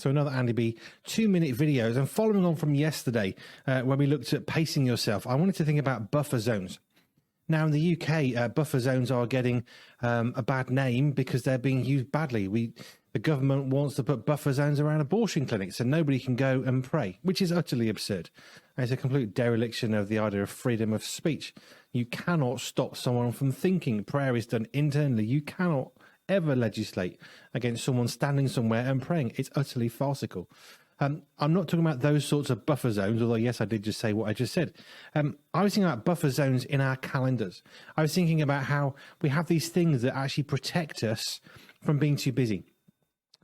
So another Andy B 2-minute videos, and following on from yesterday when we looked at pacing yourself, I wanted to think about buffer zones. Now in the UK, buffer zones are getting a bad name because they're being used badly. The government wants to put buffer zones around abortion clinics so nobody can go and pray, which is utterly absurd. And it's a complete dereliction of the idea of freedom of speech. You cannot stop someone from thinking. Prayer is done internally. You cannot ever legislate against someone standing somewhere and praying. It's utterly farcical. I'm not talking about those sorts of buffer zones, although, yes, I did just say what I just said. I was thinking about buffer zones in our calendars. I was thinking about how we have these things that actually protect us from being too busy.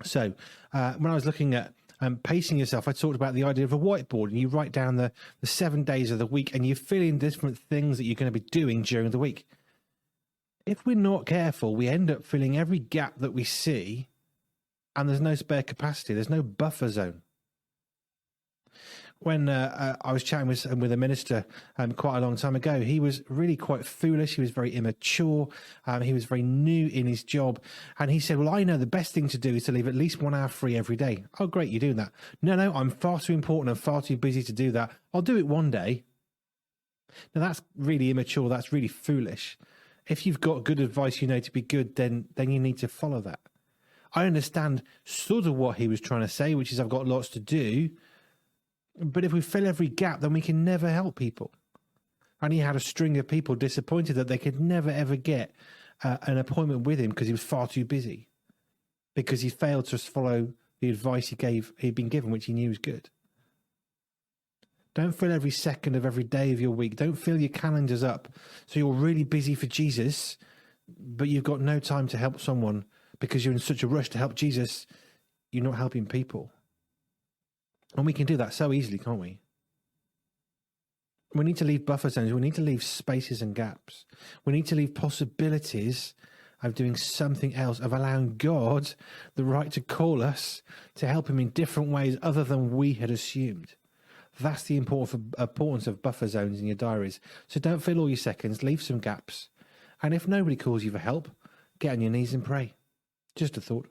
So when I was looking at pacing yourself, I talked about the idea of a whiteboard, and you write down the 7 days of the week and you fill in different things that you're going to be doing during the week. If we're not careful, we end up filling every gap that we see, and there's no spare capacity. There's no buffer zone. When I was chatting with a minister quite a long time ago, he was really quite foolish. He was very immature. He was very new in his job. And he said, well, I know the best thing to do is to leave at least 1 hour free every day. Oh, great, you're doing that. No, I'm far too important and far too busy to do that. I'll do it one day. Now, that's really immature. That's really foolish. If you've got good advice you know to be good, then you need to follow that. I understand sort of what he was trying to say, which is I've got lots to do. But if we fill every gap, then we can never help people. And he had a string of people disappointed that they could never, ever get an appointment with him because he was far too busy, because he failed to follow the advice he'd been given, which he knew was good. Don't fill every second of every day of your week. Don't fill your calendars up so you're really busy for Jesus, but you've got no time to help someone because you're in such a rush to help Jesus, you're not helping people. And we can do that so easily, can't we? We need to leave buffer zones. We need to leave spaces and gaps. We need to leave possibilities of doing something else, of allowing God the right to call us to help him in different ways other than we had assumed. That's the importance of buffer zones in your diaries. So don't fill all your seconds, leave some gaps. And if nobody calls you for help, get on your knees and pray. Just a thought.